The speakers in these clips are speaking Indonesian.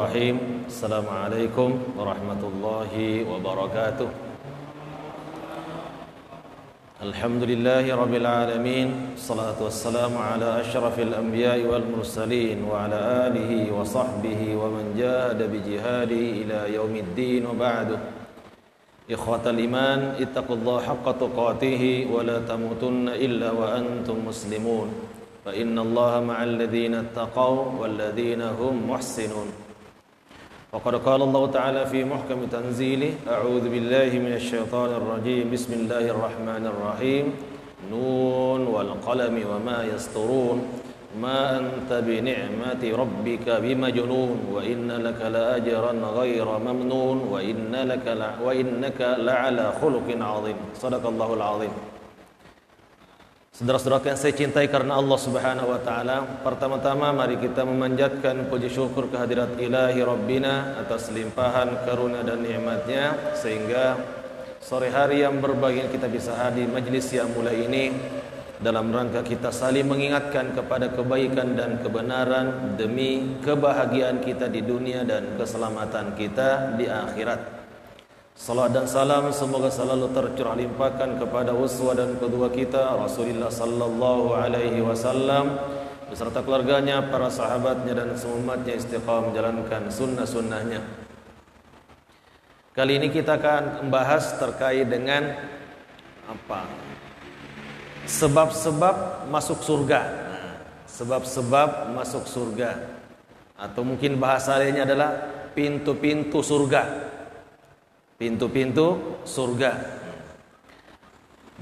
Bismillahirrahmanirrahim. Assalamualaikum warahmatullahi wabarakatuh. Alhamdulillahi rabbil alamin. Salatu wassalamu ala asyrafil anbiya'i wal mursalin wa ala alihi wa sahbihi wa man jahada bi jihadihi ila yaumiddin wa ba'du. Ikhwatal iman, ittaqullaha haqqa tuqatih wa la tamutunna illa wa antum muslimun. Fa innallaha ma'al ladzina ittaqaw wal ladzina hum muhsinun. وقد قال الله تعالى في محكم تنزيله أعوذ بالله من الشيطان الرجيم بسم الله الرحمن الرحيم نون والقلم وما يسطرون ما أنت بنعمة ربك بمجنون وإن لك لأجرا غير ممنون وإنك لعلى خلق عظيم صدق الله العظيم. Saudara-saudara yang saya cintai karena Allah Subhanahu wa taala, pertama-tama mari kita memanjatkan puji syukur kehadirat Ilahi Rabbina atas limpahan karunia dan nikmatnya sehingga sore hari yang berbahagia kita bisa hadir majlis yang mulai ini dalam rangka kita saling mengingatkan kepada kebaikan dan kebenaran demi kebahagiaan kita di dunia dan keselamatan kita di akhirat. Salat dan salam semoga selalu tercurah limpahkan kepada uswah dan kedua kita Rasulullah sallallahu alaihi wasallam beserta keluarganya, para sahabatnya dan semua umatnya istiqamah menjalankan sunnah-sunnahnya. Kali ini kita akan membahas terkait dengan sebab-sebab masuk surga. Sebab-sebab masuk surga atau mungkin bahasa lainnya adalah pintu-pintu surga. Pintu-pintu surga.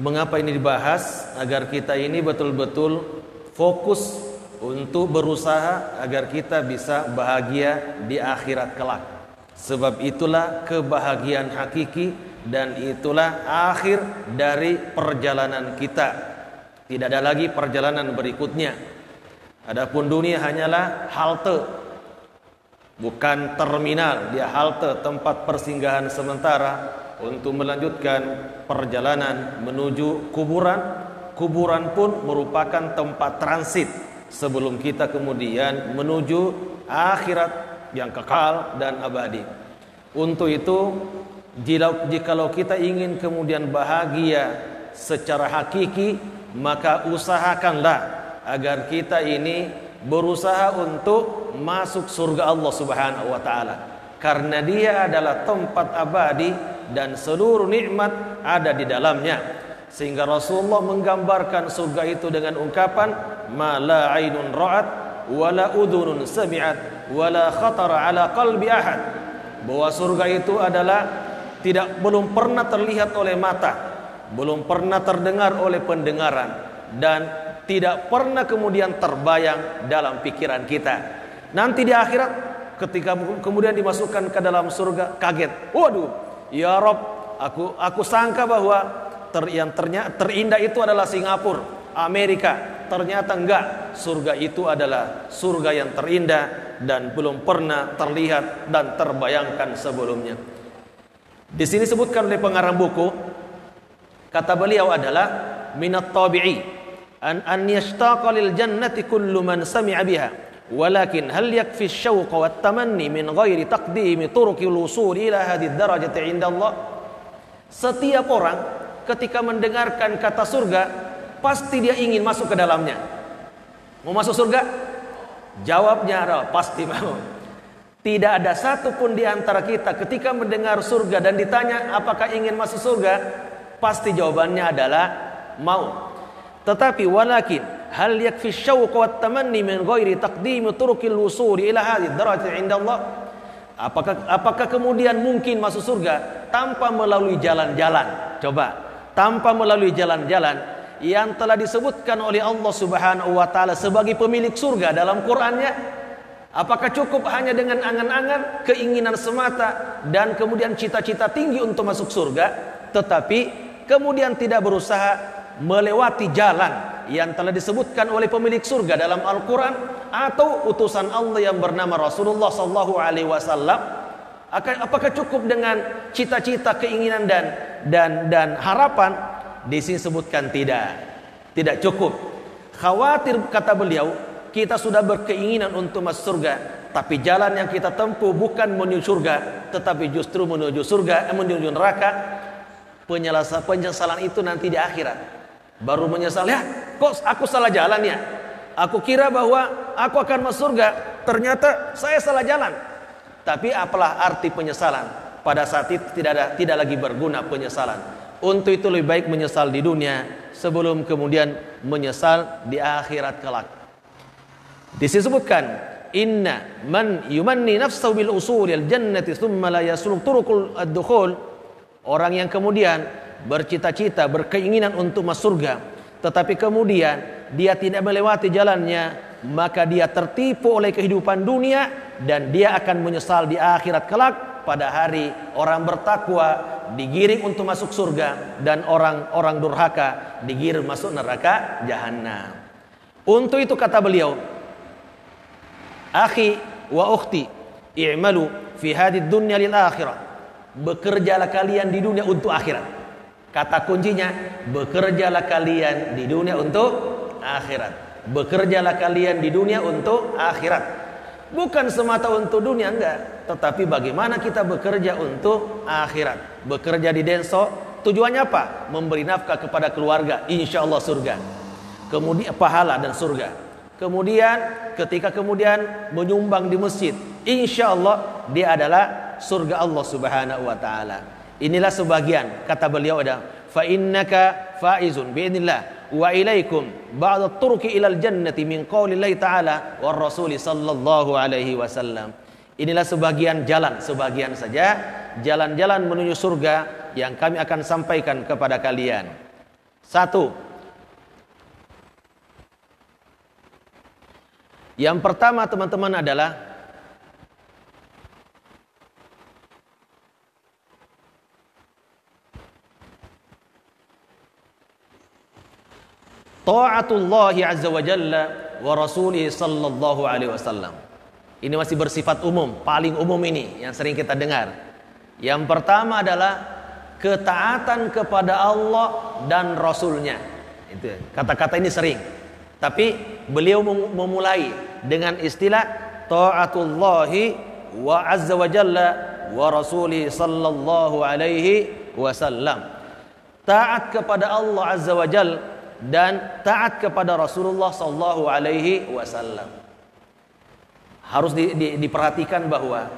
Mengapa ini dibahas? Agar kita ini betul-betul fokus untuk berusaha agar kita bisa bahagia di akhirat kelak. Sebab itulah kebahagiaan hakiki dan itulah akhir dari perjalanan kita. Tidak ada lagi perjalanan berikutnya. Adapun dunia hanyalah halte, bukan terminal, dia halte tempat persinggahan sementara untuk melanjutkan perjalanan menuju kuburan. Kuburan pun merupakan tempat transit sebelum kita kemudian menuju akhirat yang kekal dan abadi. Untuk itu, jikalau kita ingin kemudian bahagia secara hakiki, maka usahakanlah agar kita ini berusaha untuk masuk surga Allah Subhanahu wa taala karena dia adalah tempat abadi dan seluruh nikmat ada di dalamnya. Sehingga Rasulullah menggambarkan surga itu dengan ungkapan ma la ainun ra'at wa la udhunun sami'at wa la khatara ala qalbi ahad, bahwa surga itu adalah belum pernah terlihat oleh mata, belum pernah terdengar oleh pendengaran dan tidak pernah kemudian terbayang dalam pikiran kita. Nanti di akhirat ketika kemudian dimasukkan ke dalam surga, kaget. Waduh, ya Rob, aku sangka bahwa yang terindah itu adalah Singapura, Amerika. Ternyata enggak. Surga itu adalah surga yang terindah dan belum pernah terlihat dan terbayangkan sebelumnya. Di sini disebutkan oleh pengarang buku, kata beliau adalah minat tabi'i an yashtaqa lil jannati kullu man sami'a biha walakin hal yakfi asy-syauq wa at-tamanni min ghairi taqdimi turuqil wusul ila hadhihi ad-darajati 'inda Allah. Setiap orang ketika mendengarkan kata surga pasti dia ingin masuk ke dalamnya. Mau masuk surga? Jawabnya adalah pasti mau. Tidak ada satu pun di antara kita ketika mendengar surga dan ditanya apakah ingin masuk surga, pasti jawabannya adalah mau. Tetapi walakin hal yakfi syauq wa tamanni min ghairi taqdim turuqil wusul ila hadhihi darajati 'inda Allah. Apakah kemudian mungkin masuk surga tanpa melalui jalan-jalan? Coba, tanpa melalui jalan-jalan yang telah disebutkan oleh Allah Subhanahu wa taala sebagai pemilik surga dalam Qur'annya. Apakah cukup hanya dengan angan-angan, keinginan semata dan kemudian cita-cita tinggi untuk masuk surga, tetapi kemudian tidak berusaha melewati jalan yang telah disebutkan oleh pemilik surga dalam Al-Quran atau utusan Allah yang bernama Rasulullah sallallahu alaihi wasallam? Apakah cukup dengan cita-cita, keinginan dan harapan? Di sini sebutkan tidak cukup. Khawatir, kata beliau, kita sudah berkeinginan untuk masuk surga, tapi jalan yang kita tempuh bukan menuju surga, tetapi justru menuju surga, menuju neraka, penyesalan itu nanti di akhirat. Baru menyesal, ya kok aku salah jalan ya? Aku kira bahwa aku akan masuk surga, ternyata saya salah jalan. Tapi apalah arti penyesalan? Pada saat itu tidak lagi berguna penyesalan. Untuk itu lebih baik menyesal di dunia sebelum kemudian menyesal di akhirat kelak. Disebutkan, inna man yumanni nafsahu bil usulil jannati thumma la yasluk turuqul ad-dukhul. Orang yang kemudian bercita-cita, berkeinginan untuk masuk surga, tetapi kemudian dia tidak melewati jalannya, maka dia tertipu oleh kehidupan dunia dan dia akan menyesal di akhirat kelak. Pada hari orang bertakwa digiring untuk masuk surga dan orang-orang durhaka digiring masuk neraka jahanam. Untuk itu kata beliau, akhi wa ukhti i'malu fi hadid dunya lil akhirah. Bekerjalah kalian di dunia untuk akhirat. Kata kuncinya, bekerjalah kalian di dunia untuk akhirat. Bekerjalah kalian di dunia untuk akhirat. Bukan semata untuk dunia, enggak, tetapi bagaimana kita bekerja untuk akhirat. Bekerja di Denso, tujuannya apa? Memberi nafkah kepada keluarga, insya Allah surga. Kemudian pahala dan surga. Kemudian ketika kemudian menyumbang di masjid, insya Allah dia adalah surga Allah Subhanahu wa taala. Inilah sebagian, kata beliau ada, fa innaka faizun bi'idznillah wa ilaikum ba'da turki ilal jannati min qaulillahi ta'ala war rasuli sallallahu alaihi wasallam. Inilah sebagian jalan, sebagian saja jalan-jalan menuju surga yang kami akan sampaikan kepada kalian. Satu, yang pertama teman-teman adalah ta'atullahi azza wa jalla wa rasulih sallallahu alaihi wasallam. Ini masih bersifat umum, paling umum ini yang sering kita dengar. Yang pertama adalah ketaatan kepada Allah dan Rasulnya. Itu kata-kata ini sering. Tapi beliau memulai dengan istilah ta'atullahi wa azza wa jalla wa rasulih sallallahu alaihi wasallam. Taat kepada Allah azza wa jalla dan taat kepada Rasulullah sallallahu alaihi wasallam. Harus diperhatikan bahwa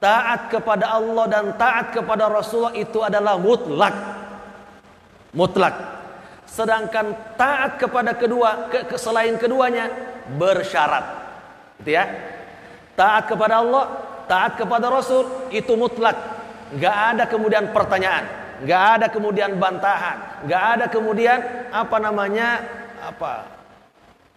taat kepada Allah dan taat kepada Rasulullah itu adalah mutlak. Mutlak. Sedangkan taat kepada selain keduanya bersyarat. Gitu ya. Taat kepada Allah, taat kepada Rasul itu mutlak. Enggak ada kemudian pertanyaan. Nggak ada kemudian bantahan, nggak ada kemudian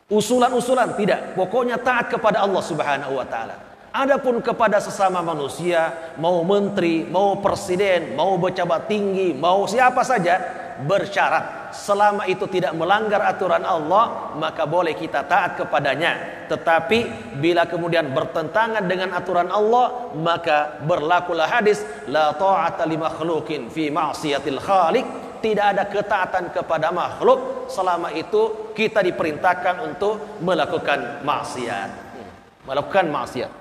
usulan-usulan, tidak. Pokoknya taat kepada Allah Subhanahu wa taala. Adapun kepada sesama manusia, mau menteri, mau presiden, mau pejabat tinggi, mau siapa saja, bersyarat selama itu tidak melanggar aturan Allah, maka boleh kita taat kepadanya. Tetapi bila kemudian bertentangan dengan aturan Allah, maka berlakulah hadis la ta'ata li makhluqin fi ma'siyatil khaliq. Tidak ada ketaatan kepada makhluk selama itu kita diperintahkan untuk melakukan maksiat. Melakukan maksiat.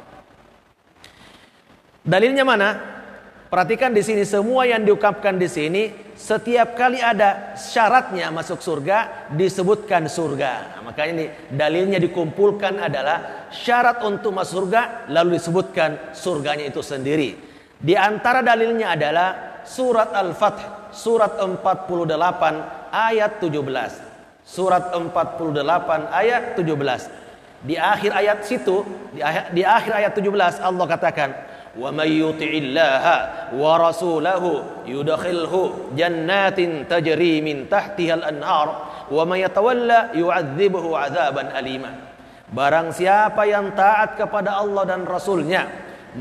Dalilnya mana? Perhatikan di sini, semua yang diungkapkan di sini setiap kali ada syaratnya masuk surga disebutkan surga. Nah, makanya ini dalilnya dikumpulkan adalah syarat untuk masuk surga lalu disebutkan surganya itu sendiri. Di antara dalilnya adalah surat Al-Fath surat 48 ayat 17. Surat 48 ayat 17. Di akhir ayat situ, di akhir ayat 17 Allah katakan, wa may yuti'illaha wa rasulahu yudkhilhu jannatin tajri min tahtiha al-anhar wa may yatawalla yu'adzibuhu 'adzaban alima. Barang siapa yang taat kepada Allah dan Rasulnya,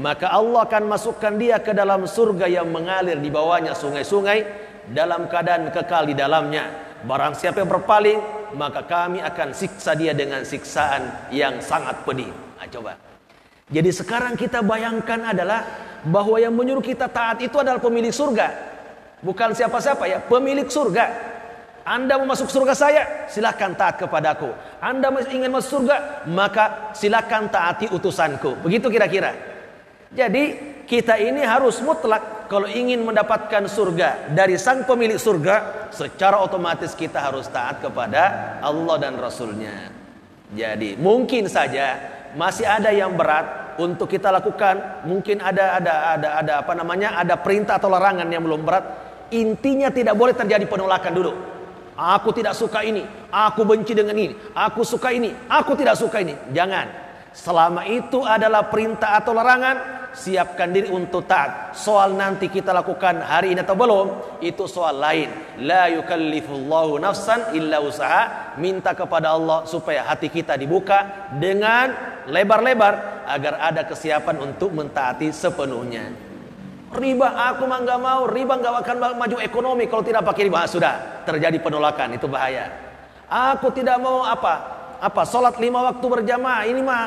maka Allah akan masukkan dia ke dalam surga yang mengalir di bawahnya sungai-sungai dalam keadaan kekal di dalamnya. Barang siapa yang berpaling, maka kami akan siksa dia dengan siksaan yang sangat pedih. Nah, coba. Jadi sekarang kita bayangkan adalah bahwa yang menyuruh kita taat itu adalah pemilik surga. Bukan siapa-siapa ya, pemilik surga. Anda mau masuk surga saya, silakan taat kepadaku. Anda ingin masuk surga, maka silakan taati utusanku. Begitu kira-kira. Jadi kita ini harus mutlak kalau ingin mendapatkan surga dari sang pemilik surga, secara otomatis kita harus taat kepada Allah dan Rasulnya. Jadi mungkin saja masih ada yang berat untuk kita lakukan. Mungkin ada ada perintah atau larangan yang belum berat. Intinya tidak boleh terjadi penolakan dulu. Aku tidak suka ini, aku benci dengan ini, aku suka ini, aku tidak suka ini. Jangan. Selama itu adalah perintah atau larangan, siapkan diri untuk taat. Soal nanti kita lakukan hari ini atau belum, itu soal lain. La yukallifullahu nafsan illa usaha. Minta kepada Allah supaya hati kita dibuka dengan lebar-lebar agar ada kesiapan untuk mentaati sepenuhnya. Riba, aku mah nggak mau. Riba nggak akan maju ekonomi kalau tidak pakai riba. Sudah terjadi penolakan, itu bahaya. Aku tidak mau sholat 5 waktu berjamaah, ini mah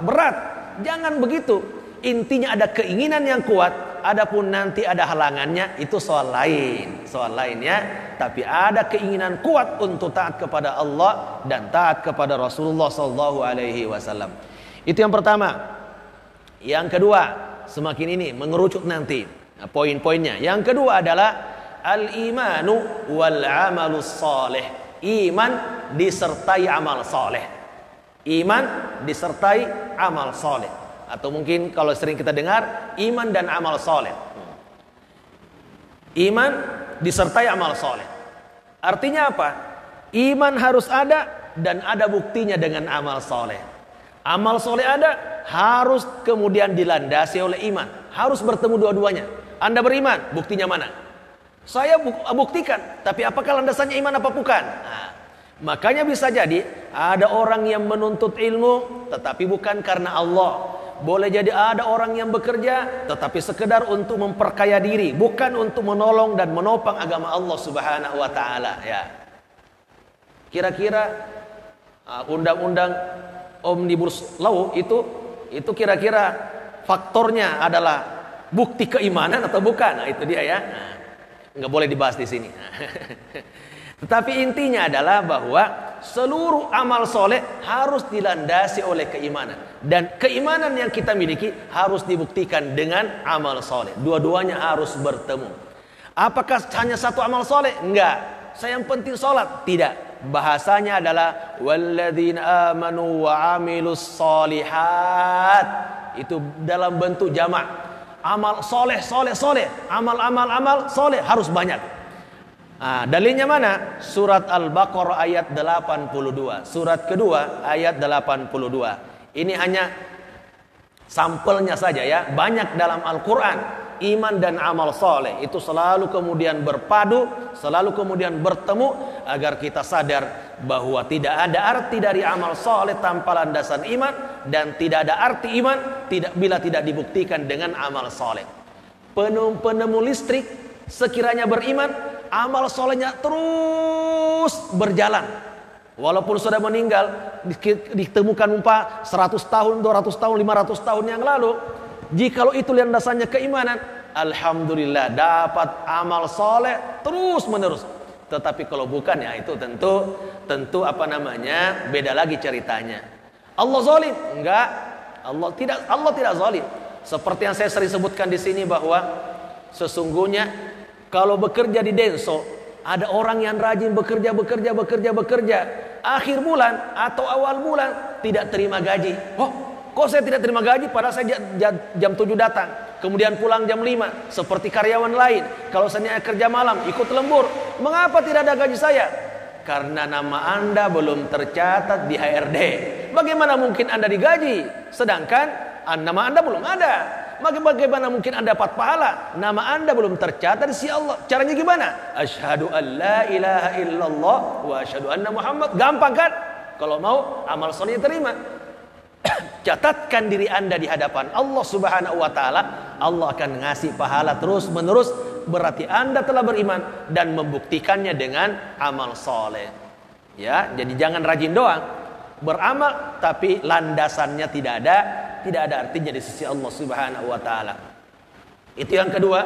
berat. Jangan begitu. Intinya ada keinginan yang kuat, adapun nanti ada halangannya, itu soal lain ya. Tapi ada keinginan kuat untuk taat kepada Allah dan taat kepada Rasulullah sallallahu alaihi wasallam. Itu yang pertama. Yang kedua, semakin ini mengerucut nanti poin-poinnya. Yang kedua adalah al-imanu wal amalus saleh. Iman disertai amal saleh. Iman disertai amal saleh. Atau mungkin kalau sering kita dengar, iman dan amal soleh. Iman disertai amal soleh. Artinya apa? Iman harus ada dan ada buktinya dengan amal soleh. Amal soleh ada, harus kemudian dilandasi oleh iman. Harus bertemu dua-duanya. Anda beriman, buktinya mana? Saya buktikan, tapi apakah landasannya iman apa bukan? Nah, makanya bisa jadi ada orang yang menuntut ilmu tetapi bukan karena Allah. Boleh jadi ada orang yang bekerja tetapi sekedar untuk memperkaya diri, bukan untuk menolong dan menopang agama Allah Subhanahu wa taala, ya. Kira-kira undang-undang Omnibus Law itu kira-kira faktornya adalah bukti keimanan atau bukan? Nah, itu dia ya. Nggak boleh dibahas di sini. Tetapi intinya adalah bahwa seluruh amal soleh harus dilandasi oleh keimanan. Dan keimanan yang kita miliki harus dibuktikan dengan amal soleh. Dua-duanya harus bertemu. Apakah hanya satu amal soleh? Enggak. Saya yang penting sholat. Tidak. Bahasanya adalah walladzina amanu wa amilus solihat. Itu dalam bentuk jamak. Amal soleh. Amal soleh harus banyak. Nah, dalilnya mana? Surat Al-Baqarah ayat 82. Surat kedua ayat 82. Ini hanya sampelnya saja ya. Banyak dalam Al-Quran. Iman dan amal soleh itu selalu kemudian berpadu, selalu kemudian bertemu, agar kita sadar bahwa tidak ada arti dari amal soleh tanpa landasan iman, dan tidak ada arti iman bila tidak dibuktikan dengan amal soleh. Penemu listrik sekiranya beriman, amal solehnya terus berjalan. Walaupun sudah meninggal, ditemukan 100 tahun, 200 tahun, 500 tahun yang lalu, jikalau itu landasannya keimanan, alhamdulillah dapat amal soleh terus menerus. Tetapi kalau bukan, ya itu tentu beda lagi ceritanya. Allah zalim? Enggak. Allah tidak zalim. Seperti yang saya sering sebutkan di sini bahwa sesungguhnya kalau bekerja di Denso, ada orang yang rajin bekerja, akhir bulan atau awal bulan tidak terima gaji. Oh, kok saya tidak terima gaji padahal saya jam 7 datang, kemudian pulang jam 5 seperti karyawan lain. Kalau saya kerja malam, ikut lembur, mengapa tidak ada gaji saya? Karena nama Anda belum tercatat di HRD. Bagaimana mungkin Anda digaji sedangkan nama Anda belum ada? Bagaimana mungkin Anda dapat pahala? Nama Anda belum tercatat di sisi Allah. Caranya gimana? Asyhadu an la ilaha illallah wa asyhadu anna Muhammad. Gampang kan? Kalau mau amal soleh terima. Catatkan diri Anda di hadapan Allah Subhanahu wa taala. Allah akan ngasih pahala terus menerus. Berarti Anda telah beriman dan membuktikannya dengan amal soleh. Ya, jadi jangan rajin doang beramal tapi landasannya tidak ada artinya di sisi Allah Subhanahu wa taala. Itu yang kedua,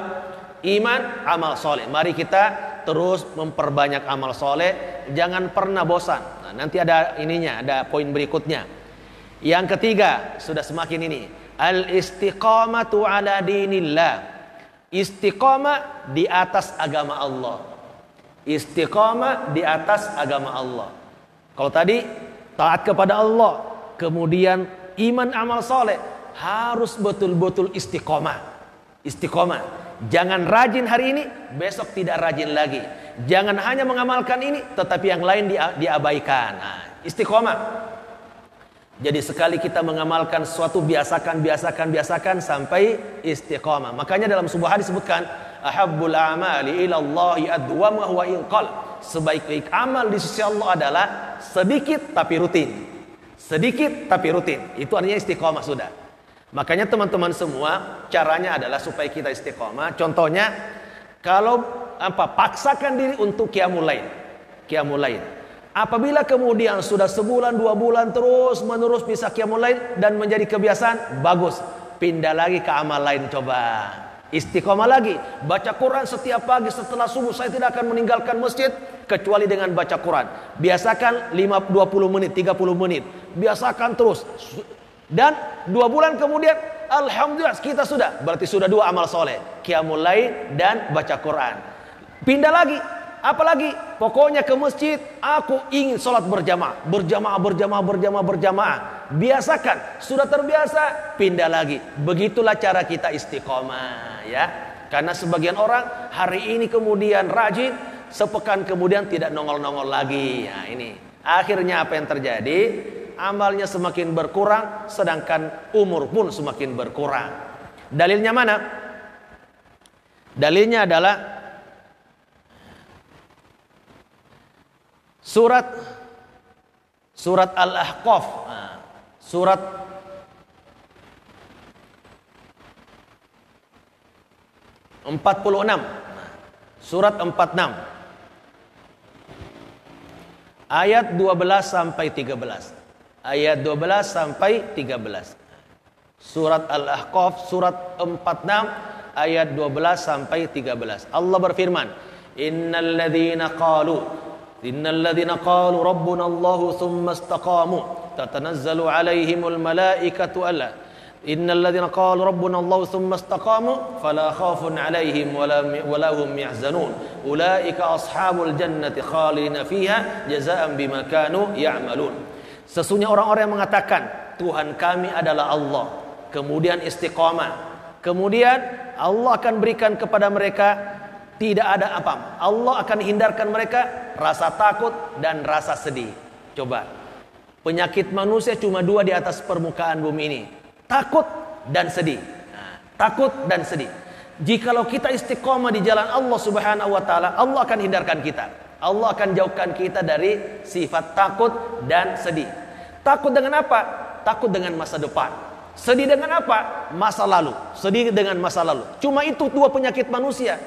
iman, amal soleh. Mari kita terus memperbanyak amal soleh, jangan pernah bosan. Nah, nanti ada ininya, ada poin berikutnya. Yang ketiga, sudah semakin ini, al-istiqamatu ala dinillah. Istiqamah di atas agama Allah. Istiqamah di atas agama Allah. Kalau tadi taat kepada Allah, kemudian iman amal soleh, harus betul-betul istiqamah. Istiqamah. Jangan rajin hari ini, besok tidak rajin lagi. Jangan hanya mengamalkan ini, tetapi yang lain diabaikan. Nah, istiqamah. Jadi sekali kita mengamalkan sesuatu, biasakan sampai istiqamah. Makanya dalam sebuah hadis disebutkan, ahabbul amali ilallahi adwamuhu wa inqal. Sebaik-baik amal di sisi Allah adalah sedikit tapi rutin. Sedikit tapi rutin. Itu artinya istiqamah sudah. Makanya teman-teman semua, caranya adalah supaya kita istiqamah. Contohnya, kalau paksakan diri untuk qiyamul lail. Qiyamul lail. Apabila kemudian sudah sebulan, 2 bulan terus menerus bisa qiyamul lail dan menjadi kebiasaan, bagus. Pindah lagi ke amal lain, coba. Istiqomah lagi. Baca Quran setiap pagi setelah subuh. Saya tidak akan meninggalkan masjid kecuali dengan baca Quran. Biasakan 20 menit, 30 menit. Biasakan terus. Dan 2 bulan kemudian, alhamdulillah kita sudah. Berarti sudah 2 amal soleh. Qiyamul lail dan baca Quran. Pindah lagi. Apalagi, pokoknya ke masjid, aku ingin sholat berjamaah. Berjamaah. Biasakan, sudah terbiasa, pindah lagi. Begitulah cara kita istiqomah, ya. Karena sebagian orang hari ini kemudian rajin, sepekan kemudian tidak nongol-nongol lagi. Nah, ini akhirnya apa yang terjadi? Amalnya semakin berkurang, sedangkan umur pun semakin berkurang. Dalilnya mana? Dalilnya adalah Surat Al-Ahqaf. Surat (46). Surat 46. Ayat 12 sampai 13. Ayat 12 sampai 13. Surat Al-Ahqaf surat 46 ayat 12 sampai 13. Allah berfirman, Innal ladzina qalu rabbuna Allahu thumma istaqamu tatanazzalu alaihimul malaikatu alla innal ladzina qalu rabbuna Allahu thumma istaqamu fala khaufun alaihim wala hum yahzanun ulaika ashabul jannati khalidina fiha jazaa'an bima kanu ya'malun. Sesungguhnya orang-orang yang mengatakan Tuhan kami adalah Allah, kemudian istiqamah, kemudian Allah akan berikan kepada mereka tidak ada apa. Allah akan hindarkan mereka rasa takut dan rasa sedih. Coba. Penyakit manusia cuma 2 di atas permukaan bumi ini. Takut dan sedih. Nah, takut dan sedih. Jikalau kita istiqomah di jalan Allah Subhanahu wa taala, Allah akan hindarkan kita. Allah akan jauhkan kita dari sifat takut dan sedih. Takut dengan apa? Takut dengan masa depan. Sedih dengan apa? Masa lalu. Sedih dengan masa lalu. Cuma itu 2 penyakit manusia.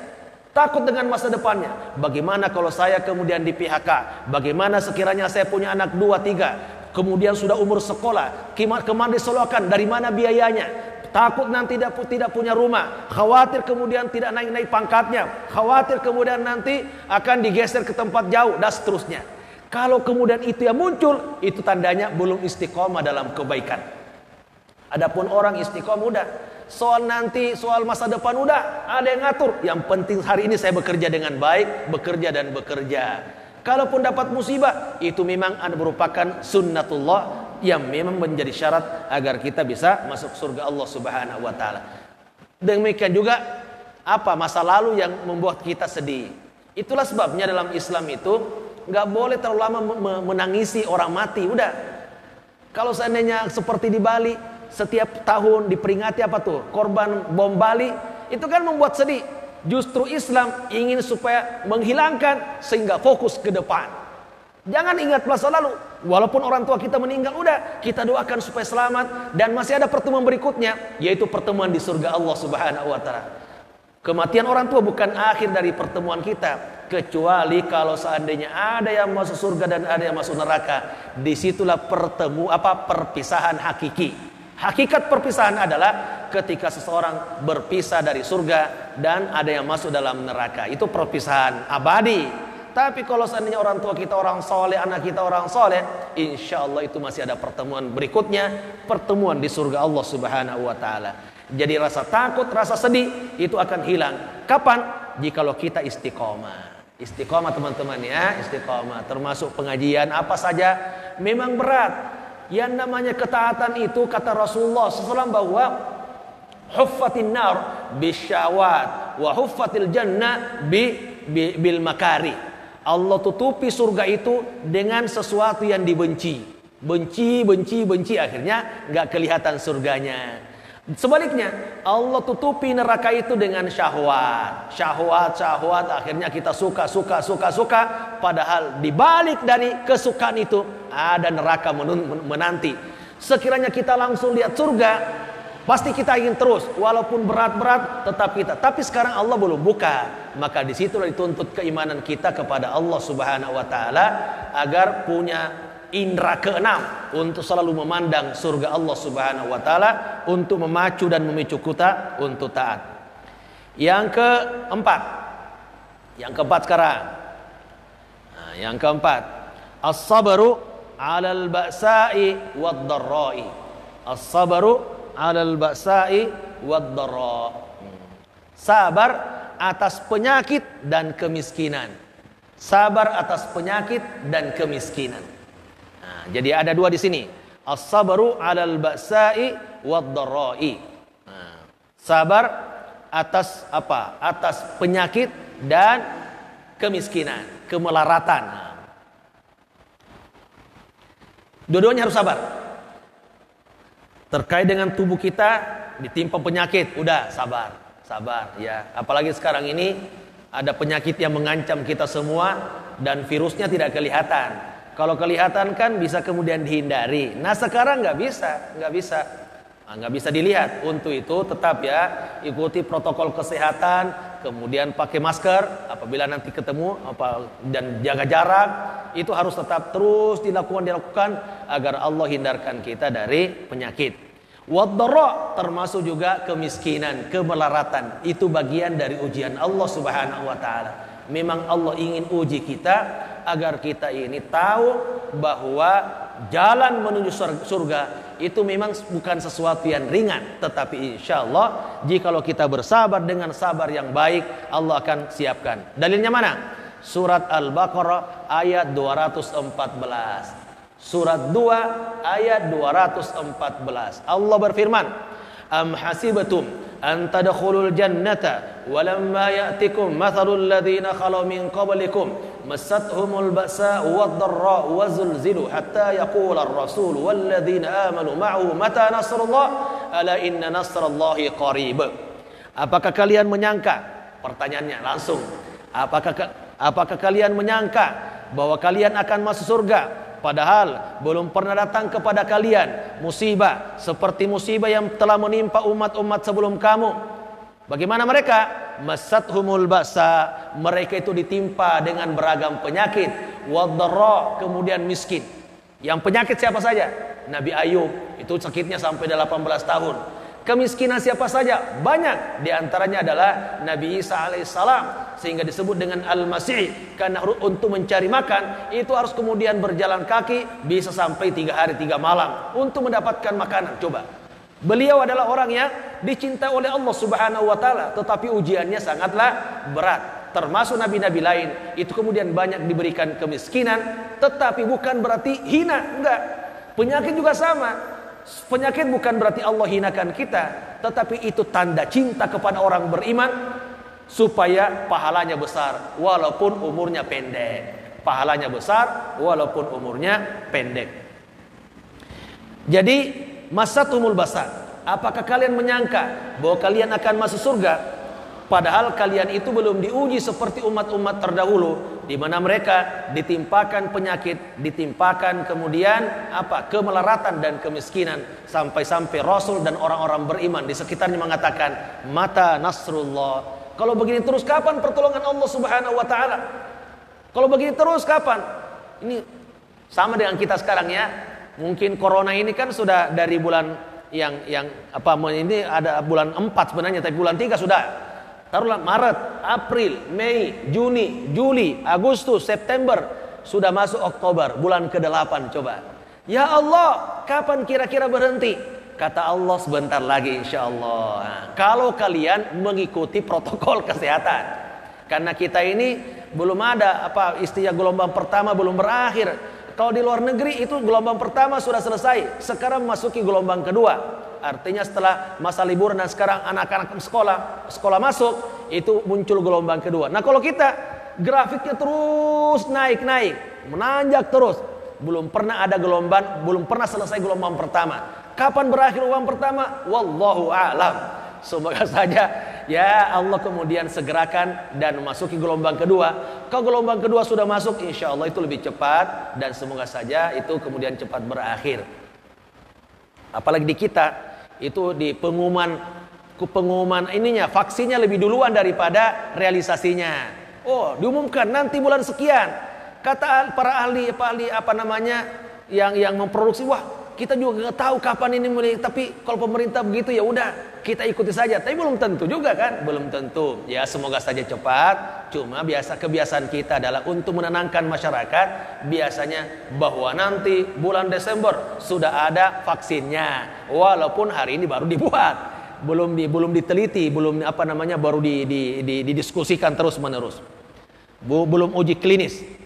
Takut dengan masa depannya. Bagaimana kalau saya kemudian di PHK? Bagaimana sekiranya saya punya anak 2, 3, kemudian sudah umur sekolah, kemana disolokan, dari mana biayanya? Takut nanti tidak punya rumah, khawatir kemudian tidak naik-naik pangkatnya, khawatir kemudian nanti akan digeser ke tempat jauh dan seterusnya. Kalau kemudian itu yang muncul, itu tandanya belum istiqomah dalam kebaikan. Adapun orang istiqomah udah, soal nanti, soal masa depan udah ada yang ngatur. Yang penting hari ini saya bekerja dengan baik, bekerja. Kalaupun dapat musibah, itu memang merupakan sunnatullah yang memang menjadi syarat agar kita bisa masuk surga Allah Subhanahu wa taala. Demikian juga masa lalu yang membuat kita sedih. Itulah sebabnya dalam Islam itu nggak boleh terlalu lama menangisi orang mati. Udah. Kalau seandainya seperti di Bali, setiap tahun diperingati korban bom Bali, itu kan membuat sedih. Justru Islam ingin supaya menghilangkan sehingga fokus ke depan. Jangan ingat masa lalu. Walaupun orang tua kita meninggal, udah kita doakan supaya selamat dan masih ada pertemuan berikutnya, yaitu pertemuan di surga Allah Subhanahu wa taala. Kematian orang tua bukan akhir dari pertemuan kita, kecuali kalau seandainya ada yang masuk surga dan ada yang masuk neraka. Disitulah perpisahan hakiki. Hakikat perpisahan adalah ketika seseorang berpisah dari surga dan ada yang masuk dalam neraka. Itu perpisahan abadi. Tapi kalau seandainya orang tua kita orang soleh, anak kita orang soleh, insya Allah itu masih ada pertemuan berikutnya, pertemuan di surga Allah Subhanahu wa Ta'ala. Jadi rasa takut, rasa sedih itu akan hilang. Kapan? Jikalau kita istiqomah. Istiqomah teman-teman ya, istiqomah. Termasuk pengajian apa saja memang berat. Yang namanya ketaatan itu kata Rasulullah SAW bahwa huffatin nar bisyawat wa huffatil jannah bil makari. Allah tutupi surga itu dengan sesuatu yang dibenci. Benci, akhirnya nggak kelihatan surganya. Sebaliknya, Allah tutupi neraka itu dengan syahwat. Syahwat, akhirnya kita suka. Padahal dibalik dari kesukaan itu ada neraka menanti. Sekiranya kita langsung lihat surga, pasti kita ingin terus, walaupun berat-berat tetap kita. Tapi sekarang Allah belum buka. Maka di situ dituntut keimanan kita kepada Allah Subhanahu wa Ta'ala agar punya indera keenam untuk selalu memandang surga Allah Subhanahu wa Ta'ala, untuk memacu dan memicu kita untuk taat. Yang keempat sekarang. Nah, yang keempat, as-sabru 'alal ba'sa'i wad-dharra'i. As-sabru 'alal ba'sa'i wad-dharra'. Sabar atas penyakit dan kemiskinan. Sabar atas penyakit dan kemiskinan. Nah, jadi ada dua di sini. As-sabru 'alal ba'sa'i wad-dharra'i. Nah, sabar atas apa? Atas penyakit dan kemiskinan, kemelaratan. Nah, dua-duanya harus sabar. Terkait dengan tubuh kita ditimpa penyakit, udah sabar ya. Apalagi sekarang ini ada penyakit yang mengancam kita semua dan virusnya tidak kelihatan. Kalau kelihatan kan bisa kemudian dihindari. Nah sekarang nggak bisa dilihat. Untuk itu tetap ya ikuti protokol kesehatan, kemudian pakai masker apabila nanti ketemu dan jaga jarak. Itu harus tetap terus dilakukan agar Allah hindarkan kita dari penyakit. Wad-dharra termasuk juga kemiskinan, kemelaratan. Itu bagian dari ujian Allah Subhanahu wa Ta'ala. Memang Allah ingin uji kita agar kita ini tahu bahwa jalan menuju surga itu memang bukan sesuatu yang ringan, tetapi insya Allah jikalau kita bersabar dengan sabar yang baik, Allah akan siapkan. Dalilnya mana? Surat Al-Baqarah ayat 214. Surat 2 ayat 214. Allah berfirman, "Am hasibatum an tadkhulul jannata walamma ya'tikum mathalul ladzina khalu min qablikum massathumul ba'sa wad-dharra wa zulzilu hatta yaqula ar-rasul wal ladzina amanu ma'ahu mata nasrullah ala inna nasrallahi qarib." Apakah kalian menyangka? Pertanyaannya langsung. Apakah kalian menyangka bahwa kalian akan masuk surga padahal belum pernah datang kepada kalian musibah seperti musibah yang telah menimpa umat-umat sebelum kamu? Bagaimana mereka? Massathumul ba'sa, mereka itu ditimpa dengan beragam penyakit. Wad-dharra, kemudian miskin. Yang penyakit siapa saja? Nabi Ayub, itu sakitnya sampai 18 tahun. Kemiskinan siapa saja? Banyak. Di antaranya adalah Nabi Isa alaihissalam, sehingga disebut dengan Al-Masih, karena untuk mencari makan itu harus kemudian berjalan kaki bisa sampai 3 hari 3 malam untuk mendapatkan makanan. Coba, beliau adalah orang yang dicintai oleh Allah Subhanahu wa Ta'ala, tetapi ujiannya sangatlah berat. Termasuk nabi-nabi lain itu kemudian banyak diberikan kemiskinan, tetapi bukan berarti hina, enggak. Penyakit juga sama. Penyakit bukan berarti Allah hinakan kita, tetapi itu tanda cinta kepada orang beriman supaya pahalanya besar walaupun umurnya pendek. Pahalanya besar walaupun umurnya pendek. Jadi masatumul basar. Apakah kalian menyangka bahwa kalian akan masuk surga padahal kalian itu belum diuji seperti umat-umat terdahulu, di mana mereka ditimpakan penyakit, ditimpakan kemudian kemelaratan dan kemiskinan, sampai-sampai Rasul dan orang-orang beriman di sekitarnya mengatakan, mata nasrullah. Kalau begini terus kapan pertolongan Allah Subhanahu wa Ta'ala? Kalau begini terus kapan? Ini sama dengan kita sekarang ya. Mungkin corona ini kan sudah dari bulan ini ada bulan 4 sebenarnya, tapi bulan 3 sudah. taruhlah Maret, April, Mei, Juni, Juli, Agustus, September, sudah masuk Oktober, bulan ke-8 coba. Ya Allah, kapan kira-kira berhenti? Kata Allah, sebentar lagi insya Allah. Nah, kalau kalian mengikuti protokol kesehatan. Karena kita ini belum ada istilah gelombang pertama belum berakhir. Kalau di luar negeri itu gelombang pertama sudah selesai. Sekarang masuki gelombang kedua. Artinya setelah masa liburan dan sekarang anak-anak sekolah masuk, itu muncul gelombang kedua. Nah kalau kita grafiknya terus naik, menanjak terus. Belum pernah ada gelombang, belum pernah selesai gelombang pertama. Kapan berakhir gelombang pertama? Wallahu a'lam. Semoga saja ya Allah kemudian segerakan dan masuki gelombang kedua. Kalau gelombang kedua sudah masuk, insya Allah itu lebih cepat. Dan semoga saja itu kemudian cepat berakhir. Apalagi di kita, itu di pengumuman ininya, vaksinnya lebih duluan daripada realisasinya. Oh, diumumkan nanti bulan sekian. Kata para ahli yang memproduksi, wah kita juga nggak tahu kapan ini mulai. Tapi kalau pemerintah begitu ya udah kita ikuti saja. Tapi belum tentu juga kan, belum tentu. Ya semoga saja cepat. Cuma kebiasaan kita adalah untuk menenangkan masyarakat. Biasanya bahwa nanti bulan Desember sudah ada vaksinnya. Walaupun hari ini baru dibuat, belum diteliti, baru didiskusikan terus menerus. Belum uji klinis.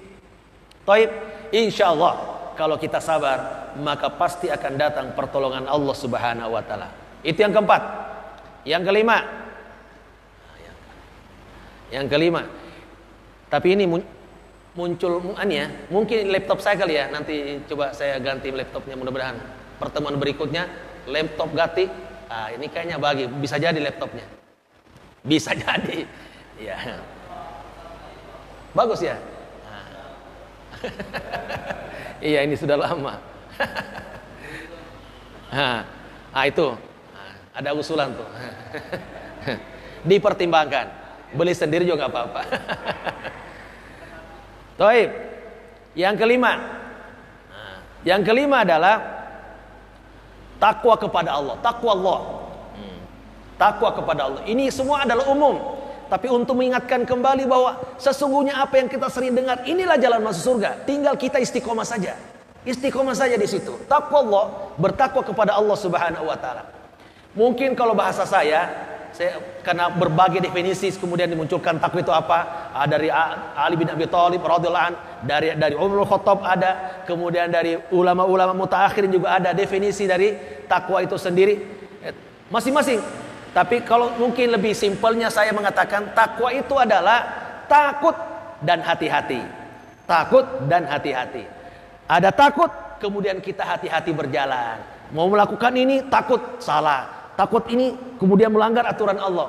Taib, insya Allah kalau kita sabar maka pasti akan datang pertolongan Allah Subhanahu Wa Taala. Itu yang keempat. Yang kelima. Tapi ini muncul mungkin laptop saya kali ya. Nanti coba saya ganti laptopnya, mudah-mudahan pertemuan berikutnya laptop ganti. Ini kayaknya bisa jadi laptopnya. Bisa jadi. Ya. Bagus ya. Iya, ini sudah lama. Itu ada usulan tuh. Dipertimbangkan. Beli sendiri juga nggak apa-apa. Taib. Yang kelima adalah takwa kepada Allah. Takwa Allah. Takwa kepada Allah. Ini semua adalah umum. Tapi untuk mengingatkan kembali bahwa sesungguhnya apa yang kita sering dengar, inilah jalan masuk surga. Tinggal kita istiqomah saja. Istiqomah saja di situ. Takwa Allah, bertakwa kepada Allah Subhanahu Wa Taala. Mungkin kalau bahasa saya karena berbagai definisi kemudian dimunculkan takwa itu apa? Dari Ali bin Abi Thalib radhiyallahu anhu, dari Umar bin Khattab ada, kemudian dari ulama-ulama mutaakhirin juga ada definisi dari takwa itu sendiri. Masing-masing. Tapi kalau mungkin lebih simpelnya saya mengatakan takwa itu adalah takut dan hati-hati. Takut dan hati-hati. Ada takut, kemudian kita hati-hati berjalan. Mau melakukan ini takut salah. Takut ini kemudian melanggar aturan Allah.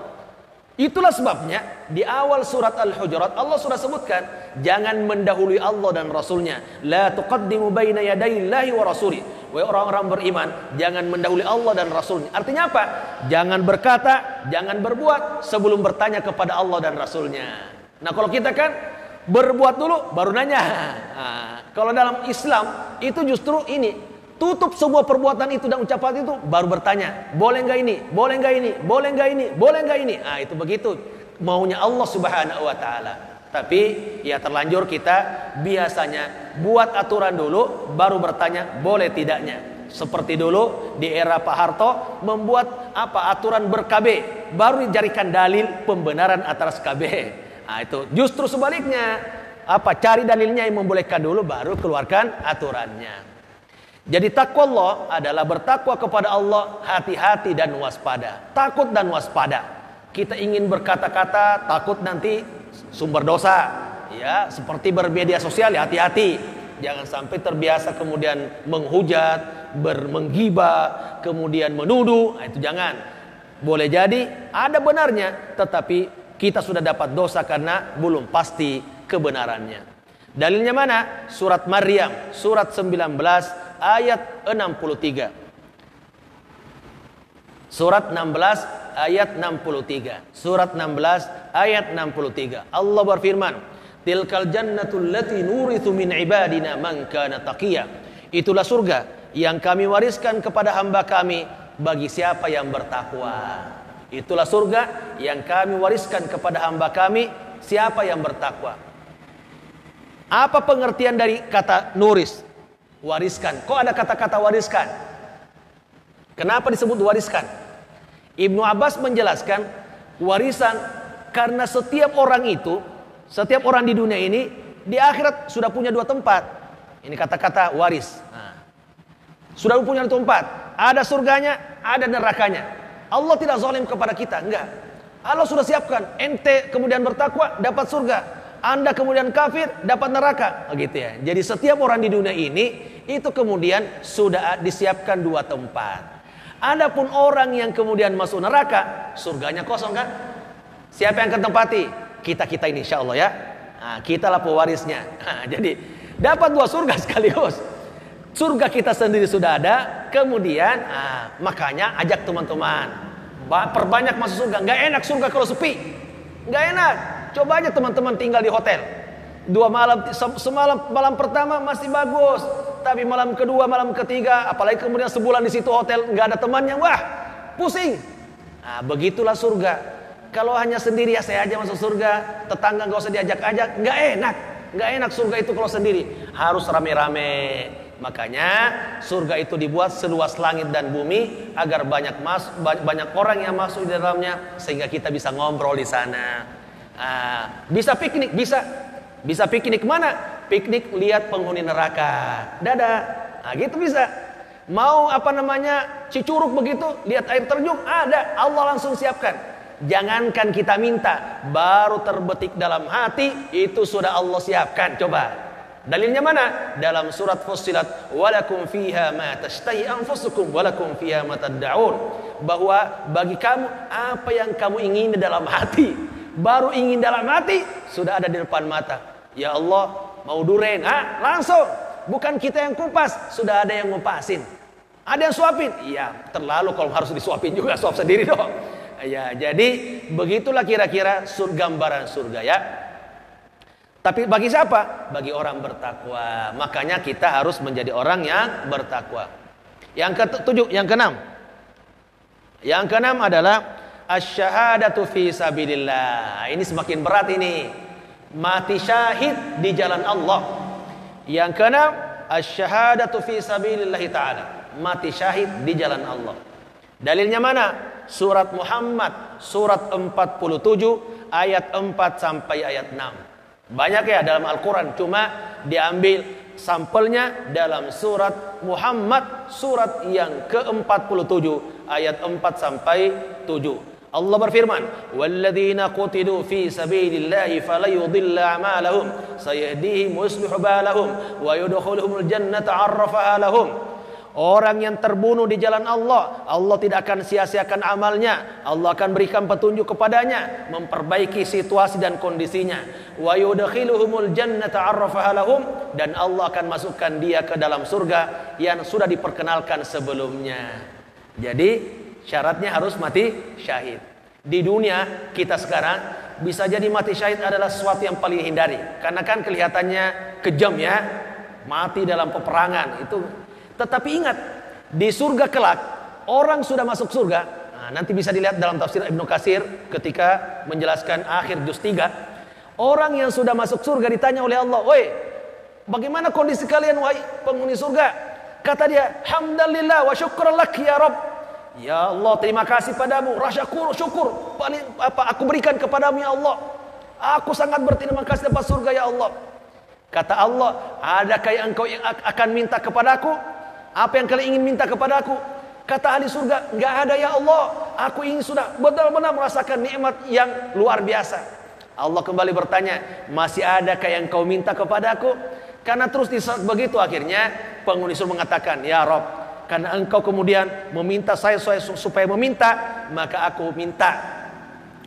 Itulah sebabnya di awal surat Al-Hujurat Allah sudah sebutkan, jangan mendahului Allah dan Rasulnya. La tuqaddimu baina yadayillahi wa rasuli. Wahai orang-orang beriman, jangan mendahului Allah dan Rasulnya. Artinya apa? Jangan berkata, jangan berbuat sebelum bertanya kepada Allah dan Rasulnya. Nah kalau kita kan berbuat dulu baru nanya. Kalau dalam Islam itu justru ini, tutup sebuah perbuatan itu dan ucapan itu baru bertanya, boleh nggak ini, boleh nggak ini, boleh nggak ini, boleh nggak ini. Itu begitu maunya Allah Subhanahu Wa Taala. Tapi ya terlanjur kita biasanya buat aturan dulu baru bertanya boleh tidaknya. Seperti dulu di era Pak Harto membuat aturan ber-KB, baru dijadikan dalil pembenaran atas KB. Itu justru sebaliknya, cari dalilnya yang membolehkan dulu baru keluarkan aturannya. Jadi takwa Allah adalah bertakwa kepada Allah, hati-hati dan waspada. Takut dan waspada. Kita ingin berkata-kata, takut nanti sumber dosa. Ya, seperti bermedia sosial, ya hati-hati. Jangan sampai terbiasa kemudian menghujat, menggibah, kemudian menuduh. Itu jangan. Boleh jadi ada benarnya, tetapi kita sudah dapat dosa karena belum pasti kebenarannya. Dalilnya mana? Surat Maryam, surat 19 ayat 63. Surat 16 ayat 63. Surat 16 ayat 63. Allah berfirman, "Tilkal jannatul lati nurithu min ibadina man kana taqiyya." Itulah surga yang kami wariskan kepada hamba kami bagi siapa yang bertakwa. Itulah surga yang kami wariskan kepada hamba kami, siapa yang bertakwa. Apa pengertian dari kata nuris? Wariskan. Kok ada kata-kata wariskan? Kenapa disebut wariskan? Ibnu Abbas menjelaskan warisan karena setiap orang itu, setiap orang di dunia ini di akhirat sudah punya dua tempat. Ini kata-kata waris. Sudah punya dua tempat. Ada surganya, ada nerakanya. Allah tidak zalim kepada kita, enggak. Allah sudah siapkan. Ente kemudian bertakwa dapat surga. Anda kemudian kafir dapat neraka, gitu ya. Jadi setiap orang di dunia ini itu kemudian sudah disiapkan dua tempat. Adapun orang yang kemudian masuk neraka, surganya kosong kan? Siapa yang akan tempati? Kita ini insya Allah ya. Nah, kita lah pewarisnya. Nah, jadi dapat dua surga sekaligus. Surga kita sendiri sudah ada. Kemudian makanya ajak teman-teman, perbanyak masuk surga. Nggak enak surga kalau sepi. Nggak enak. Coba aja teman-teman tinggal di hotel. 2 malam, semalam malam pertama masih bagus, tapi malam kedua, malam ketiga, apalagi kemudian sebulan di situ hotel nggak ada temannya, wah pusing. Nah, begitulah surga. Kalau hanya sendiri ya saya aja masuk surga, tetangga nggak usah diajak-ajak, nggak enak surga itu kalau sendiri, harus rame-rame. Makanya surga itu dibuat seluas langit dan bumi agar banyak orang yang masuk di dalamnya sehingga kita bisa ngobrol di sana. Bisa piknik, bisa piknik mana? Piknik lihat penghuni neraka. Dadah. Nah, gitu bisa. Mau Cicurug begitu, lihat air terjun, ada. Allah langsung siapkan. Jangankan kita minta, baru terbetik dalam hati itu sudah Allah siapkan. Coba. Dalilnya mana? Dalam surat Fussilat, walakum fiha ma tashtahi anfusukum walakum fiha ma tad'un. Bahwa bagi kamu apa yang kamu ingini dalam hati, baru ingin dalam hati sudah ada di depan mata. Ya Allah, mau duren, langsung. Bukan kita yang kupas, sudah ada yang ngupasin. Ada yang suapin? Iya, terlalu kalau harus disuapin juga, suap sendiri dong. Ya, jadi begitulah kira-kira gambaran surga ya. Tapi bagi siapa? Bagi orang bertakwa. Makanya kita harus menjadi orang yang bertakwa. Yang ketujuh, yang keenam. Yang keenam adalah asyhadatu fi sabilillah. Ini semakin berat ini. Mati syahid di jalan Allah. Yang keenam, asyhadatu fi sabilillah taala. Mati syahid di jalan Allah. Dalilnya mana? Surat Muhammad, surat 47 ayat 4 sampai ayat 6. Banyak ya dalam Al-Quran, cuma diambil sampelnya dalam surat Muhammad, surat yang ke-47 ayat 4 sampai 7. Allah berfirman, "Walladzina qutilu fi sabilillahi falayudilla a'malahum sayahdihim wa yuslihu balahum wa yudkhiluhumul jannata 'arrafaha lahum." Orang yang terbunuh di jalan Allah, Allah tidak akan sia-siakan amalnya. Allah akan berikan petunjuk kepadanya, memperbaiki situasi dan kondisinya. Wa yudkhiluhumul jannata 'arrafaha lahum, dan Allah akan masukkan dia ke dalam surga yang sudah diperkenalkan sebelumnya. Jadi syaratnya harus mati syahid. Di dunia kita sekarang bisa jadi mati syahid adalah sesuatu yang paling hindari, karena kan kelihatannya kejam ya, mati dalam peperangan itu. Tetapi ingat, di surga kelak orang sudah masuk surga. Nah, nanti bisa dilihat dalam tafsir Ibnu Katsir ketika menjelaskan akhir juz 3. Orang yang sudah masuk surga ditanya oleh Allah, "Woi, bagaimana kondisi kalian wahai penghuni surga?" Kata dia, "Hamdalillah wa syukran lak ya Rabb." Ya Allah, terima kasih padamu, rasa syukur paling aku berikan kepadamu ya Allah. Aku sangat berterima kasih dapat surga ya Allah. Kata Allah, adakah yang engkau akan minta kepadaku? Apa yang kalian ingin minta kepadaku? Kata ahli surga, enggak ada ya Allah. Aku ingin sudah benar-benar merasakan nikmat yang luar biasa. Allah kembali bertanya, masih adakah yang kau minta kepadaku? Karena terus di saat begitu akhirnya penghuni surga mengatakan, ya Rabb, karena engkau kemudian meminta saya supaya meminta, maka aku minta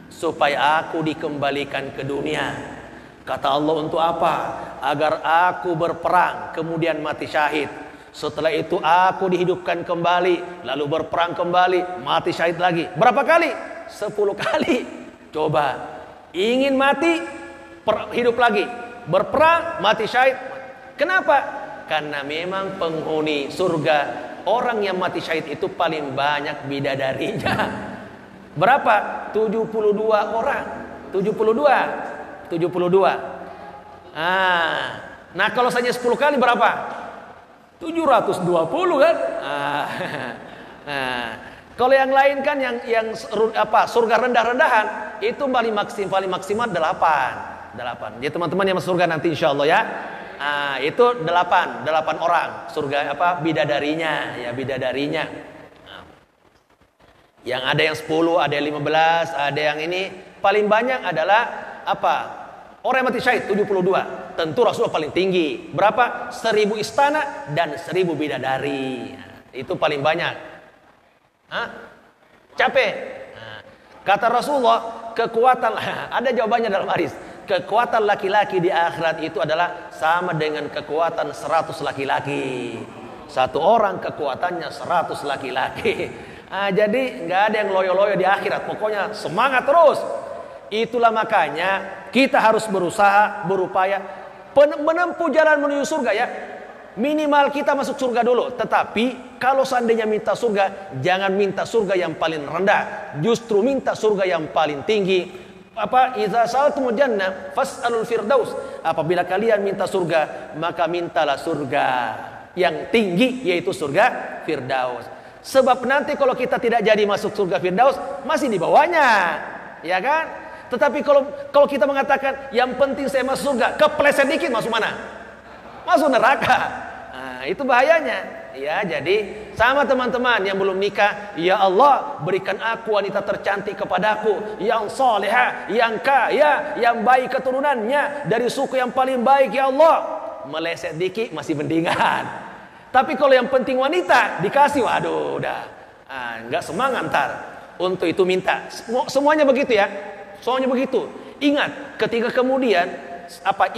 supaya aku dikembalikan ke dunia. Kata Allah, untuk apa? Agar aku berperang kemudian mati syahid. Setelah itu aku dihidupkan kembali, lalu berperang kembali, mati syahid lagi. Berapa kali? 10 kali. Coba, ingin mati, hidup lagi, berperang, mati syahid. Kenapa? Karena memang penghuni surga, orang yang mati syahid itu paling banyak bidadarinya. Berapa? 72 orang. 72. Nah kalau saja 10 kali berapa? 720 kan? Kalau yang lain kan yang surga rendah-rendahan itu paling maksimal 8. Jadi teman-teman yang masuk surga nanti insya Allah ya. Itu 8 orang surga bidadarinya ya, bidadarinya. Yang ada yang 10, ada yang 15, ada yang ini. Paling banyak adalah orang yang mati syahid 72. Tentu Rasulullah paling tinggi. Berapa? 1000 istana dan 1000 bidadari. Itu paling banyak. Capek. Kata Rasulullah, kekuatan ada jawabannya dalam hadis. Kekuatan laki-laki di akhirat itu adalah sama dengan kekuatan 100 laki-laki. Satu orang kekuatannya 100 laki-laki. Jadi nggak ada yang loyo-loyo di akhirat. Pokoknya semangat terus. Itulah makanya kita harus berupaya menempuh jalan menuju surga ya. Minimal kita masuk surga dulu. Tetapi kalau seandainya minta surga, jangan minta surga yang paling rendah, justru minta surga yang paling tinggi. Idza sa'altumul jannah fas'alul firdaus. Apabila kalian minta surga, maka mintalah surga yang tinggi, yaitu surga firdaus. Sebab nanti kalau kita tidak jadi masuk surga firdaus, masih di bawahnya, ya kan? Tetapi kalau kita mengatakan yang penting saya masuk surga, kepleset dikit masuk mana? Masuk neraka. Itu bahayanya. Ya, jadi sama teman-teman yang belum nikah, ya Allah berikan aku wanita tercantik kepadaku, yang salihah, yang kaya, yang baik keturunannya, dari suku yang paling baik ya Allah. Meleset dikit masih mendingan. Tapi kalau yang penting wanita dikasih, waduh udah nggak semangat ntar. Untuk itu minta. Semuanya begitu ya. Soalnya begitu. Ingat, ketika kemudian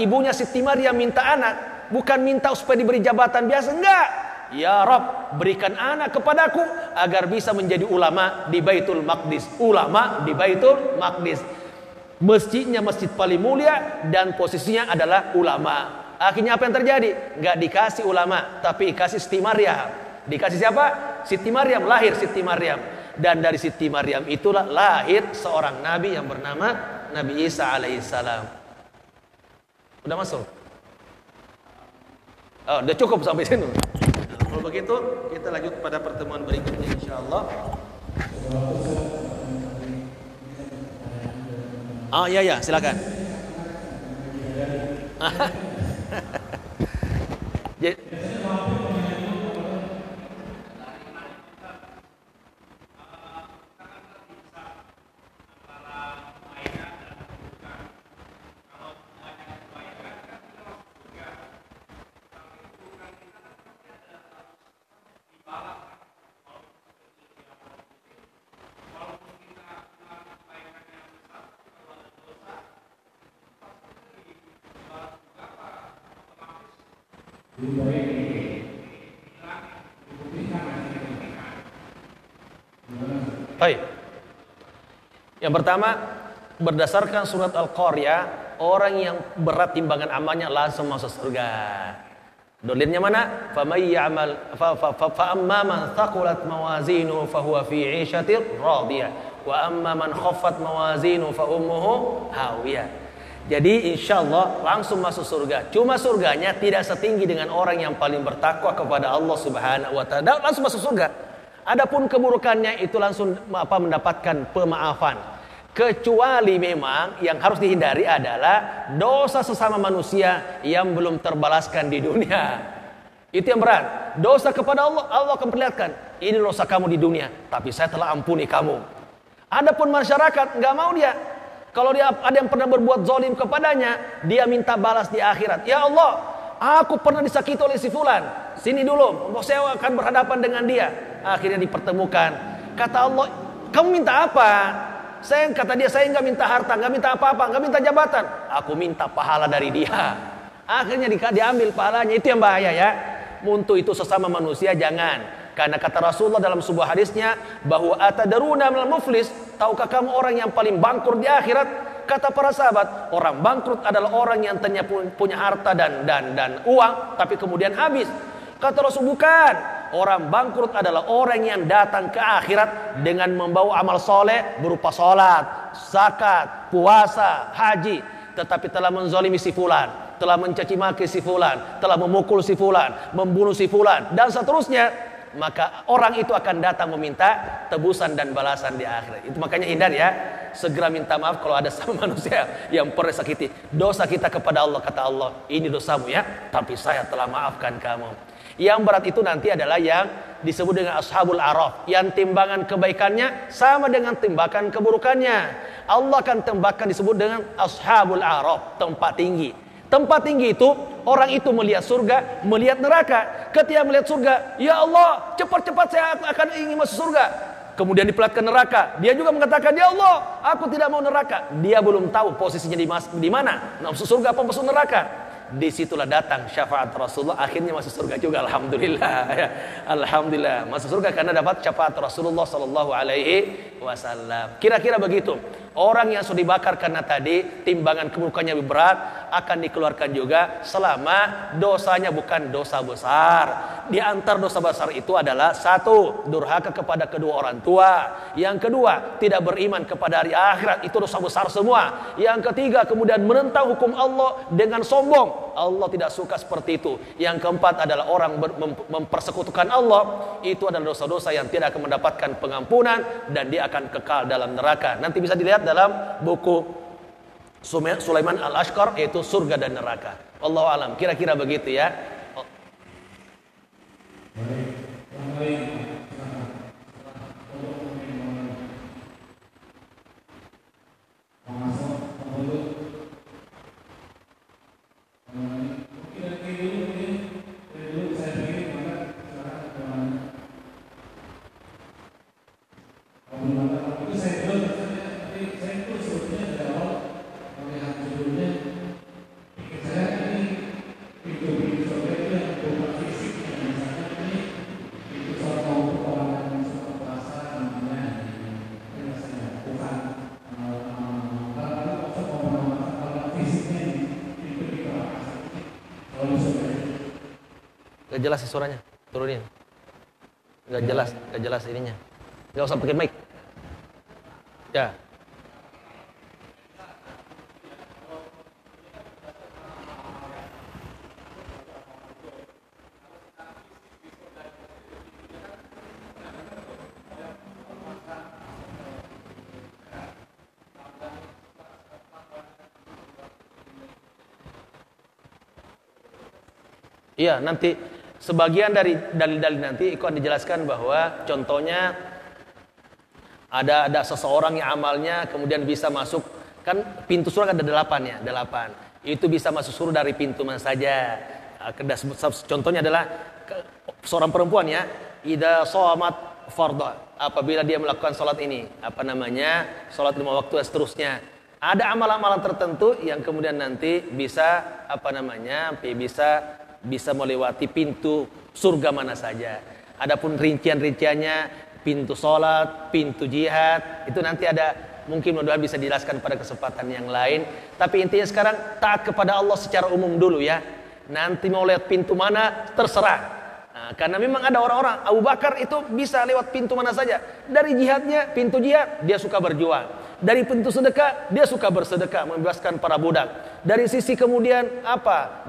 ibunya Siti Maryam minta anak, bukan minta supaya diberi jabatan biasa, enggak. Ya Rabb, berikan anak kepadaku agar bisa menjadi ulama di Baitul Maqdis. Ulama di Baitul Maqdis. Masjidnya masjid paling mulia dan posisinya adalah ulama. Akhirnya apa yang terjadi? Enggak dikasih ulama, tapi dikasih Siti Maryam. Dikasih siapa? Siti Maryam, lahir Siti Maryam. Dan dari Siti Maryam itulah lahir seorang nabi yang bernama Nabi Isa alaihissalam. Udah masuk? Oh, udah cukup sampai sini. Kalau begitu kita lanjut pada pertemuan berikutnya insyaallah. Ya silakan. Baik. Yang pertama, berdasarkan surat Al-Qaryah, orang yang berat timbangan amalnya langsung masuk surga. Dalilnya mana? Famay ya'mal fa amma man thaqulat mawazinuhu fa huwa fi 'ishatir radiyah wa amma man khaffat mawazinuhu fa ummuhu hawiyah. Jadi insyaallah langsung masuk surga. Cuma surganya tidak setinggi dengan orang yang paling bertakwa kepada Allah Subhanahu wa taala. Langsung masuk surga. Adapun keburukannya itu langsung mendapatkan pemaafan. Kecuali memang yang harus dihindari adalah dosa sesama manusia yang belum terbalaskan di dunia. Itu yang berat. Dosa kepada Allah, Allah akan perlihatkan, ini dosa kamu di dunia, tapi saya telah ampuni kamu. Adapun masyarakat nggak mau dia. Kalau dia ada yang pernah berbuat zalim kepadanya, dia minta balas di akhirat. Ya Allah, aku pernah disakiti oleh si fulan. Sini dulu, saya akan berhadapan dengan dia. Akhirnya dipertemukan. Kata Allah, kamu minta apa? Kata dia, saya nggak minta harta, nggak minta apa-apa, nggak minta jabatan. Aku minta pahala dari dia. Akhirnya diambil pahalanya. Itu yang bahaya ya. Untuk itu sesama manusia jangan. Karena kata Rasulullah dalam sebuah hadisnya bahwa atadaruna minal muflis, tahukah kamu orang yang paling bangkrut di akhirat? Kata para sahabat, orang bangkrut adalah orang yang ternyata punya harta dan uang, tapi kemudian habis. Kata Rasul, bukan. orang bangkrut adalah orang yang datang ke akhirat dengan membawa amal soleh berupa sholat, zakat, puasa, haji, tetapi telah menzalimi si fulan, telah mencaci maki si fulan, telah memukul si fulan, membunuh si fulan, dan seterusnya. Maka orang itu akan datang meminta tebusan dan balasan di akhirat. Itu makanya hindar ya, segera minta maaf kalau ada sama manusia yang pernah sakiti. Dosa kita kepada Allah, kata Allah, ini dosamu ya, tapi saya telah maafkan kamu. Yang berat itu nanti adalah yang disebut dengan ashabul araf, yang timbangan kebaikannya sama dengan timbangan keburukannya. Allah akan tembakan disebut dengan ashabul araf, tempat tinggi. Tempat tinggi itu, orang itu melihat surga, melihat neraka. Ketika melihat surga, ya Allah, cepat-cepat saya akan ingin masuk surga. Kemudian diperlihatkan neraka, dia juga mengatakan, ya Allah, aku tidak mau neraka. Dia belum tahu posisinya di mana, masuk surga apa masuk neraka. Disitulah datang syafaat Rasulullah, akhirnya masuk surga juga, alhamdulillah. Alhamdulillah masuk surga karena dapat syafaat Rasulullah Sallallahu Alaihi Wasallam. Kira-kira begitu. Orang yang sudah dibakar karena tadi timbangan keburukannya lebih berat akan dikeluarkan juga selama dosanya bukan dosa besar. Di antara dosa besar itu adalah satu, durhaka kepada kedua orang tua. Yang kedua, tidak beriman kepada hari akhirat, itu dosa besar semua. Yang ketiga, kemudian menentang hukum Allah dengan sombong. Allah tidak suka seperti itu. Yang keempat adalah orang mempersekutukan Allah. Itu adalah dosa-dosa yang tidak akan mendapatkan pengampunan dan dia akan kekal dalam neraka. Nanti bisa dilihat dalam buku Sulaiman Al-Ashqar, yaitu surga dan neraka. Wallahu alam. Kira-kira begitu ya. Gak jelas suaranya, turunin. Gak jelas ininya. Gak usah pakai mic. Ya. Iya, nanti sebagian dari dalil-dalil nanti akan dijelaskan bahwa contohnya ada seseorang yang amalnya kemudian bisa masuk, kan pintu surga ada 8 ya, 8. Itu bisa masuk surga dari pintu mana saja. Contohnya adalah seorang perempuan ya, idza shamat fardha, apabila dia melakukan salat ini, salat 5 waktu dan seterusnya. Ada amalan-amalan tertentu yang kemudian nanti bisa bisa melewati pintu surga mana saja. Adapun rincian-rinciannya, pintu sholat, pintu jihad, itu nanti ada, mungkin mudah-mudahan bisa dijelaskan pada kesempatan yang lain. Tapi intinya sekarang taat kepada Allah secara umum dulu ya. Nanti mau lewat pintu mana terserah. Nah, karena memang ada orang-orang, Abu Bakar itu bisa lewat pintu mana saja. Dari jihadnya, pintu jihad, dia suka berjuang. Dari pintu sedekah, dia suka bersedekah, membebaskan para budak. Dari sisi kemudian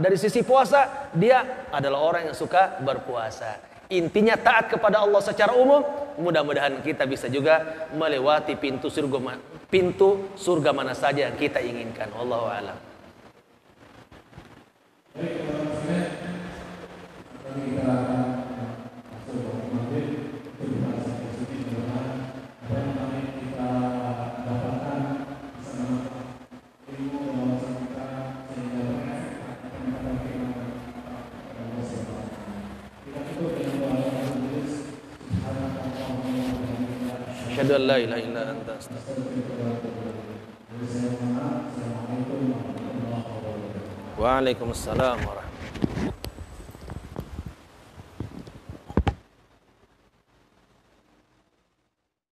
dari sisi puasa, dia adalah orang yang suka berpuasa. Intinya taat kepada Allah secara umum. Mudah-mudahan kita bisa juga melewati pintu surga mana saja yang kita inginkan. Wallahu a'lam. Asyhadu an la ilaha illa anta astaghfiruka. Waalaikumsalam warahmatullahi wabarakatuh.